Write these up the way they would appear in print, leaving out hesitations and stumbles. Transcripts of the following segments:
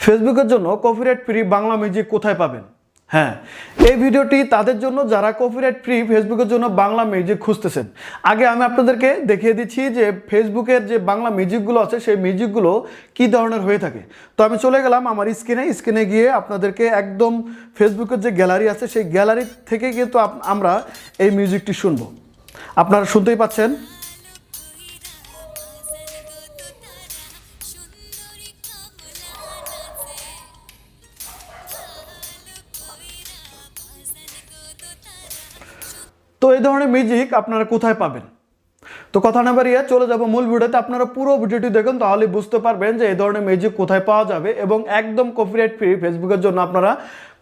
ফেসবুকের জন্য copyright free Bangla music কোথায় পাবেন? হ্যাঁ, এই ভিডিওটি তাদের জন্য যারা কপিরাইট ফ্রি ফেসবুকের জন্য বাংলা মিউজিক খুঁজতেছেন। আগে আমি আপনাদেরকে দেখিয়ে দিচ্ছি যে ফেসবুকের যে বাংলা মিউজিকগুলো আছে সেই মিউজিকগুলো কী ধরনের হয়ে থাকে। তো আমি চলে গেলাম আমার স্ক্রিনে গিয়ে আপনাদেরকে একদম ফেসবুকের যে গ্যালারি আছে সেই গ্যালারি থেকে কিন্তু আমরা এই মিউজিকটি শুনবো। আপনারা শুনতেই পাচ্ছেন। তো এই ধরনের মিউজিক আপনারা কোথায় পাবেন? তো কথা না বাড়িয়ে চলে যাব মূল ভিডিওতে। আপনারা পুরো ভিডিওটি দেখুন, তাহলে বুঝতে পারবেন যে এই ধরনের মিউজিক কোথায় পাওয়া যাবে এবং একদম কপিরাইট ফ্রি ফেসবুকের জন্য আপনারা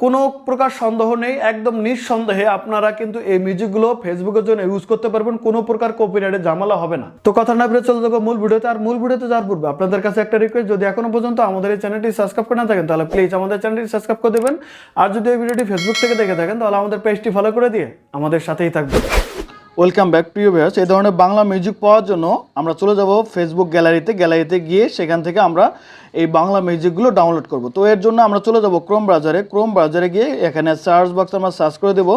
কোনো প্রকার সন্দেহ নেই, একদম নিঃসন্দেহে আপনারা কিন্তু এই মিউজিকগুলো ফেসবুকের জন্য ইউজ করতে পারবেন, কোনো প্রকার কপিরাইটের ঝামেলা হবে না। তো কথা না বাড়িয়ে চলে যাব মূল ভিডিওতে। আর মূল ভিডিওতে যাওয়ার পূর্বে আপনাদের কাছে একটা রিকোয়েস্ট, যদি এখনো পর্যন্ত আমাদের এই চ্যানেলটি সাবস্ক্রাইব করে না থাকেন তাহলে প্লিজ আমাদের চ্যানেলটি সাবস্ক্রাইব করে দেবেন। আর যদি এই ভিডিওটি ফেসবুক থেকে দেখে থাকেন তাহলে আমাদের পেজটি ফলো করে দিয়ে আমাদের সাথেই থাকবেন। ওয়েলকাম ব্যাক প্রিয় ভিউয়ার্স। এই ধরনের বাংলা মিউজিক পাওয়ার জন্য আমরা চলে যাব ফেসবুক গ্যালারিতে গিয়ে সেখান থেকে আমরা এই বাংলা মিউজিকগুলো ডাউনলোড করব। তো এর জন্য আমরা চলে যাব ক্রোম ব্রাউজারে গিয়ে এখানে সার্চ বক্সে আমরা সার্চ করে দেব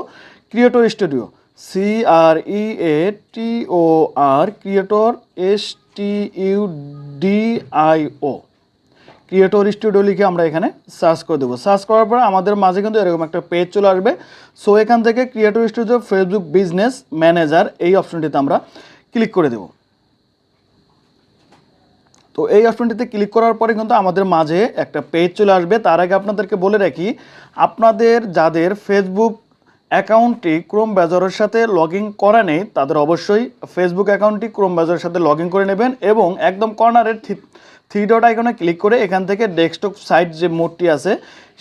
creator studio, CREATOR, creator STUDIO, creator studio লিখে আমরা এখানে সার্চ করে দেবো। সার্চ করার পরে আমাদের মাঝে কিন্তু এরকম একটা পেজ চলে আসবে। সো এখান থেকে creator studio Facebook business manager এই অপশনটিতে আমরা ক্লিক করে দেব। তো এই অপশনটিতে ক্লিক করার পরে কিন্তু আমাদের মাঝে একটা পেজ চলে আসবে। তার আগে আপনাদেরকে বলে রাখি, আপনাদের যাদের ফেসবুক অ্যাকাউন্টটি ক্রোম ব্রাউজারের সাথে লগ ইন করা নেই তাদের অবশ্যই ফেসবুক অ্যাকাউন্টটি ক্রোম ব্রাউজারের সাথে লগ ইন করে নেবেন এবং একদম কর্নারের থ্রি ডট আইকনে ক্লিক করে এখান থেকে ডেস্কটপ সাইট যে মোডটি আছে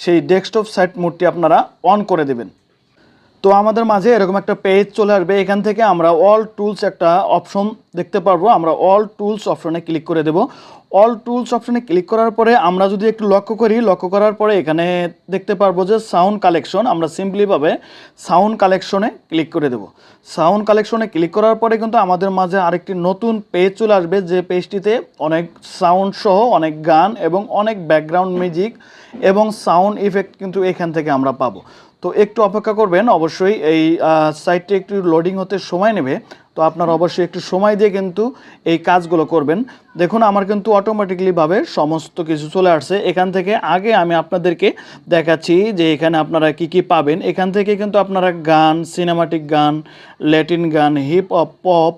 সেই ডেস্কটপ সাইট মোডটি আপনারা অন করে দেবেন। তো আমাদের মাঝে এরকম একটা পেজ চলে আসবে। এখান থেকে আমরা অল টুলস একটা অপশন দেখতে পারবো। আমরা অল টুলস অপশনে ক্লিক করে দেব। অল টুলস অপশনে ক্লিক করার পরে আমরা যদি একটু লক্ষ্য করার পরে এখানে দেখতে পারবো যে সাউন্ড কালেকশন। আমরা সিম্পলিভাবে সাউন্ড কালেকশনে ক্লিক করে দেব। সাউন্ড কালেকশনে ক্লিক করার পরে কিন্তু আমাদের মাঝে আরেকটি নতুন পেজ চলে আসবে, যে পেজটিতে অনেক সাউন্ড সহ অনেক গান এবং অনেক ব্যাকগ্রাউন্ড মিউজিক এবং সাউন্ড ইফেক্ট কিন্তু এখান থেকে আমরা পাবো। তো একটু অপেক্ষা করবেন, অবশ্যই এই সাইটটি একটু লোডিং হতে সময় নেবে। তো আপনারা অবশ্যই একটু সময় দিয়ে কিন্তু এই কাজগুলো করবেন। দেখুন আমার কিন্তু অটোমেটিকলিভাবে সমস্ত কিছু চলে আসছে। এখান থেকে আগে আমি আপনাদেরকে দেখাচ্ছি যে এখানে আপনারা কি পাবেন। এখান থেকে কিন্তু আপনারা গান, সিনেমাটিক গান, ল্যাটিন গান, হিপ হপ, পপ,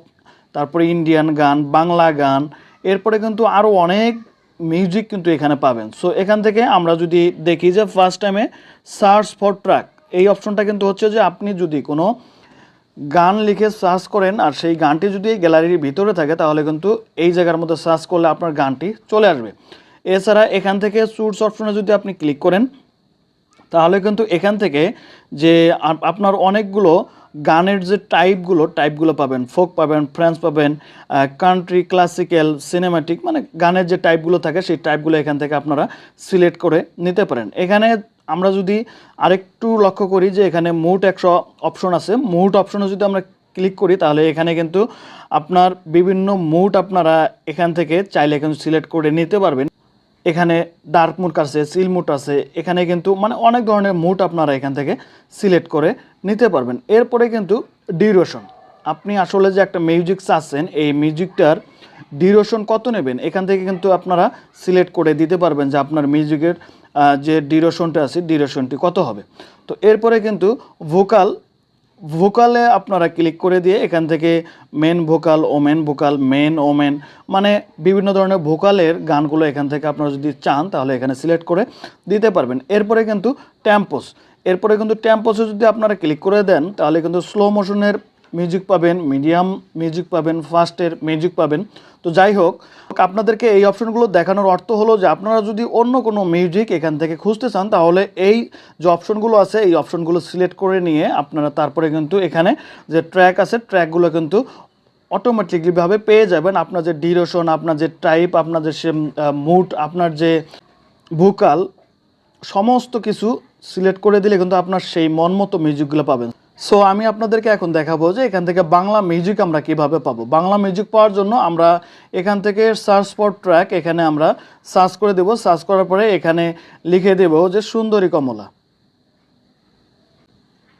তারপরে ইন্ডিয়ান গান, বাংলা গান, এরপরে কিন্তু আরও অনেক মিউজিক কিন্তু এখানে পাবেন। সো এখান থেকে আমরা যদি দেখি যে ফার্স্ট টাইমে সার্চ ফর ট্র্যাক, এই অপশনটা কিন্তু হচ্ছে যে আপনি যদি কোনো গান লিখে সার্চ করেন আর সেই গানটি যদি এই গ্যালারির ভিতরে থাকে তাহলে কিন্তু এই জায়গার মধ্যে সার্চ করলে আপনার গানটি চলে আসবে। এছাড়া এখান থেকে সোর্স অপশনে যদি আপনি ক্লিক করেন তাহলে কিন্তু এখান থেকে যে আপনার অনেকগুলো গানের যে টাইপগুলো পাবেন, ফোক পাবেন, ফ্রেঞ্চ পাবেন, কান্ট্রি, ক্লাসিক্যাল, সিনেমাটিক, মানে গানের যে টাইপগুলো থাকে সেই টাইপগুলো এখান থেকে আপনারা সিলেক্ট করে নিতে পারেন। এখানে আমরা যদি আরেকটু লক্ষ্য করি যে এখানে মুড 100 অপশন আছে। মুড অপশনে যদি আমরা ক্লিক করি তাহলে এখানে কিন্তু আপনার বিভিন্ন মুড আপনারা এখান থেকে চাইলে কিন্তু সিলেক্ট করে নিতে পারবেন। এখানে ডার্ক মুড আছে, চিল মুড আছে, এখানে কিন্তু মানে অনেক ধরনের মুড আপনারা এখান থেকে সিলেক্ট করে নিতে পারবেন। এরপরে কিন্তু ডিউরেশন, আপনি আসলে যে একটা মিউজিক চাচ্ছেন এই মিউজিকটার ডিউরেশন কত নেবেন এখান থেকে কিন্তু আপনারা সিলেক্ট করে দিতে পারবেন যে আপনার মিউজিকের যে ডিউরেশনটা আছে ডিউরেশনটি কত হবে। তো এরপরে কিন্তু ভোকালে আপনারা ক্লিক করে দিয়ে এখান থেকে মেন ভোকাল, মেন ওমেন, মানে বিভিন্ন ধরনের ভোকালের গানগুলো এখান থেকে আপনারা যদি চান তাহলে এখানে সিলেক্ট করে দিতে পারবেন। এরপরে কিন্তু টেম্পোসে যদি আপনারা ক্লিক করে দেন তাহলে কিন্তু স্লো মোশনের মিউজিক পাবেন, মিডিয়াম মিউজিক পাবেন, ফাস্টের মিউজিক পাবেন। তো যাই হোক, আপনাদেরকে এই অপশনগুলো দেখানোর অর্থ হলো যে আপনারা যদি অন্য কোনো মিউজিক এখান থেকে খুঁজতে চান তাহলে এই যে অপশনগুলো আছে এই অপশনগুলো সিলেক্ট করে নিয়ে আপনারা তারপরে কিন্তু এখানে যে ট্র্যাক আছে ট্র্যাকগুলো কিন্তু অটোমেটিকলিভাবে পেয়ে যাবেন। আপনার যে ডিউরেশন, আপনার যে টাইপ, আপনার যে মুড, আপনার যে ভোকাল, সমস্ত কিছু সিলেক্ট করে দিলে কিন্তু আপনার সেই মন মতো মিউজিকগুলো পাবেন। সো আমি আপনাদেরকে এখন দেখাবো যে এখান থেকে বাংলা মিউজিক আমরা কিভাবে পাবো। বাংলা মিউজিক পাওয়ার জন্য আমরা এখান থেকে সার্চ ফর ট্র্যাক এখানে আমরা সার্চ করে দেব। সার্চ করার পরে এখানে লিখে দেব যে সুন্দরী কমলা।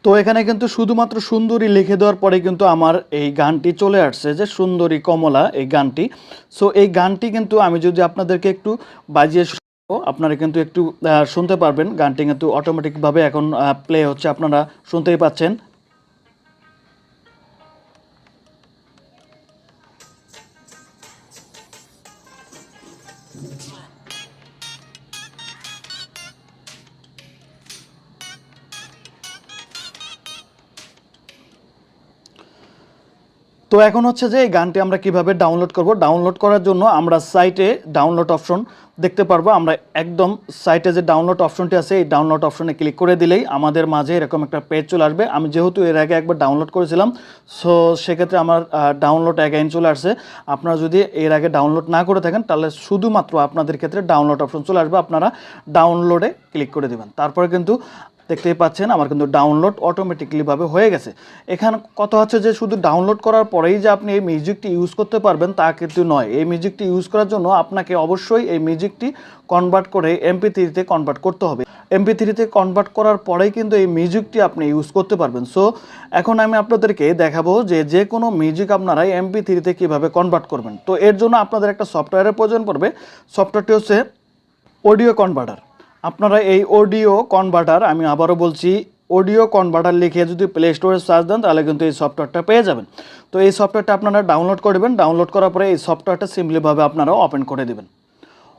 তো এখানে কিন্তু শুধুমাত্র সুন্দরী লিখে দেওয়ার পরে কিন্তু আমার এই গানটি চলে আসছে যে সুন্দরী কমলা এই গানটি। সো এই গানটি কিন্তু আমি যদি আপনাদেরকে একটু বাজিয়ে আপনারা কিন্তু একটু শুনতে পারবেন। গানটি কিন্তু অটোমেটিকভাবে এখন প্লে হচ্ছে, আপনারা শুনতেই পাচ্ছেন। তো এখন হচ্ছে যে এই গানটি আমরা কিভাবে ডাউনলোড করব। ডাউনলোড করার জন্য আমরা সাইটে ডাউনলোড অপশন দেখতে পারবো। আমরা একদম সাইটে যে ডাউনলোড অপশনটি আছে এই ডাউনলোড অপশনে ক্লিক করে দিলেই আমাদের মাঝে এরকম একটা পেজ চলে আসবে। আমি যেহেতু এর আগে একবার ডাউনলোড করেছিলাম, সো সেক্ষেত্রে আমার ডাউনলোড অ্যাগাইন চলে আসছে। আপনারা যদি এর আগে ডাউনলোড না করে থাকেন তাহলে শুধুমাত্র আপনাদের ক্ষেত্রে ডাউনলোড অপশন চলে আসবে, আপনারা ডাউনলোডে ক্লিক করে দেবেন। তারপরে কিন্তু দেখতেই পাচ্ছেন আমার কিন্তু ডাউনলোড অটোমেটিকলিভাবে হয়ে গেছে। এখানে কথা হচ্ছে যে শুধু ডাউনলোড করার পরেই যে আপনি এই মিউজিকটি ইউজ করতে পারবেন তা কিন্তু নয়। এই মিউজিকটি ইউজ করার জন্য আপনাকে অবশ্যই এই মিউজিকটি কনভার্ট করে MP3-তে কনভার্ট করতে হবে। MP3-তে কনভার্ট করার পরেই কিন্তু এই মিউজিকটি আপনি ইউজ করতে পারবেন। সো এখন আমি আপনাদেরকে দেখাবো যে যে কোনো মিউজিক আপনারা MP3-তে কীভাবে কনভার্ট করবেন। তো এর জন্য আপনাদের একটা সফটওয়্যারের প্রয়োজন পড়বে। সফটওয়্যারটি হচ্ছে অডিও কনভার্টার। আপনারা এই অডিও কনভার্টার, আমি আবারও বলছি, অডিও কনভার্টার লিখে যদি প্লে স্টোরে সার্চ দেন তাহলে কিন্তু এই সফটওয়্যারটা পেয়ে যাবেন। তো এই সফটওয়্যারটা আপনারা ডাউনলোড করবেন। ডাউনলোড করার পরে এই সফটওয়্যারটা সিম্পলিভাবে আপনারা ওপেন করে দেবেন।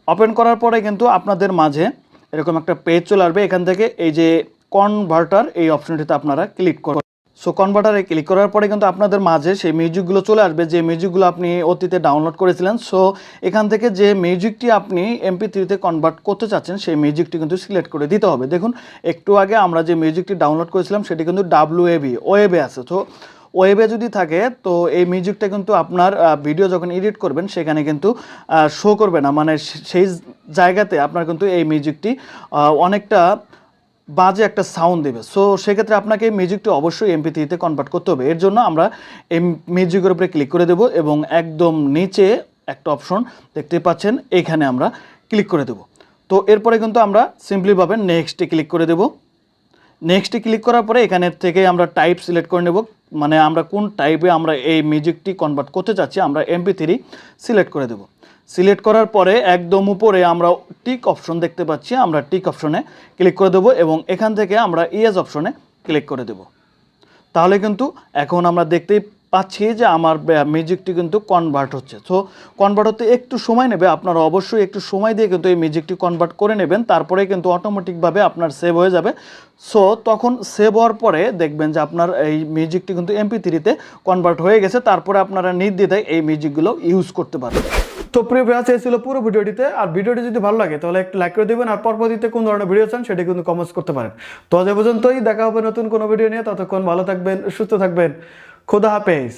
ওপেন করার পরে কিন্তু আপনাদের মাঝে এরকম একটা পেজ চলে আসবে। এখান থেকে এই যে কনভার্টার এই অপশনটিতে আপনারা ক্লিক করবেন। সো কনভার্টারে ক্লিক করার পরে কিন্তু আপনাদের মাঝে সেই মিউজিকগুলো চলে আসবে যে মিউজিকগুলো আপনি অতীতে ডাউনলোড করেছিলেন। সো এখান থেকে যে মিউজিকটি আপনি MP3-তে কনভার্ট করতে চাচ্ছেন সেই মিউজিকটি কিন্তু সিলেক্ট করে দিতে হবে। দেখুন একটু আগে আমরা যে মিউজিকটি ডাউনলোড করেছিলাম সেটি কিন্তু ওয়েবে আছে। তো ওয়েবে যদি থাকে তো এই মিউজিকটা কিন্তু আপনার ভিডিও যখন এডিট করবেন সেখানে কিন্তু শো করবে না, মানে সেই জায়গাতে আপনার কিন্তু এই মিউজিকটি অনেকটা বাজে একটা সাউন্ড দেবে। সো সেক্ষেত্রে আপনাকে এই মিউজিকটি অবশ্যই MP3-তে কনভার্ট করতে হবে। এর জন্য আমরা এই মিউজিকের উপরে ক্লিক করে দেব এবং একদম নিচে একটা অপশন দেখতে পাচ্ছেন, এইখানে আমরা ক্লিক করে দেব। তো এরপরে কিন্তু আমরা সিম্পলিভাবে নেক্সটে ক্লিক করে দেব। নেক্সটে ক্লিক করার পরে এখানে থেকে আমরা টাইপ সিলেক্ট করে নেব, মানে আমরা কোন টাইপে আমরা এই মিউজিকটি কনভার্ট করতে চাচ্ছি আমরা MP3 সিলেক্ট করে দেব। সিলেক্ট করার পরে একদম উপরে আমরা টিক অপশন দেখতে পাচ্ছি, আমরা টিক অপশনে ক্লিক করে দেব এবং এখান থেকে আমরা ইয়েস অপশনে ক্লিক করে দেব। তাহলে কিন্তু এখন আমরা দেখতেই পাচ্ছি যে আমার মিউজিকটি কিন্তু কনভার্ট হচ্ছে। সো কনভার্ট হতে একটু সময় নেবে, আপনারা অবশ্যই একটু সময় দিয়ে কিন্তু এই মিউজিকটি কনভার্ট করে নেবেন, তারপরে কিন্তু অটোমেটিকভাবে আপনার সেভ হয়ে যাবে। সো তখন সেভ হওয়ার পরে দেখবেন যে আপনার এই মিউজিকটি কিন্তু MP3-তে কনভার্ট হয়ে গেছে। তারপরে আপনারা নির্দ্বিধায় এই মিউজিকগুলো ইউজ করতে পারবেন। তো প্রিয় ভিউয়ার্স, এই ছিল পুরো ভিডিওটিতে। আর ভিডিওটি যদি ভালো লাগে তাহলে একটু লাইক করে দেবেন, আর পরবর্তীতে কোন ধরনের ভিডিও চান সেটা কিন্তু কমেন্টস করতে পারেন। তো আজ পর্যন্তই, দেখা হবে নতুন কোনো ভিডিও নিয়ে। ততক্ষণ ভালো থাকবেন, সুস্থ থাকবেন। খোদা হাফেজ।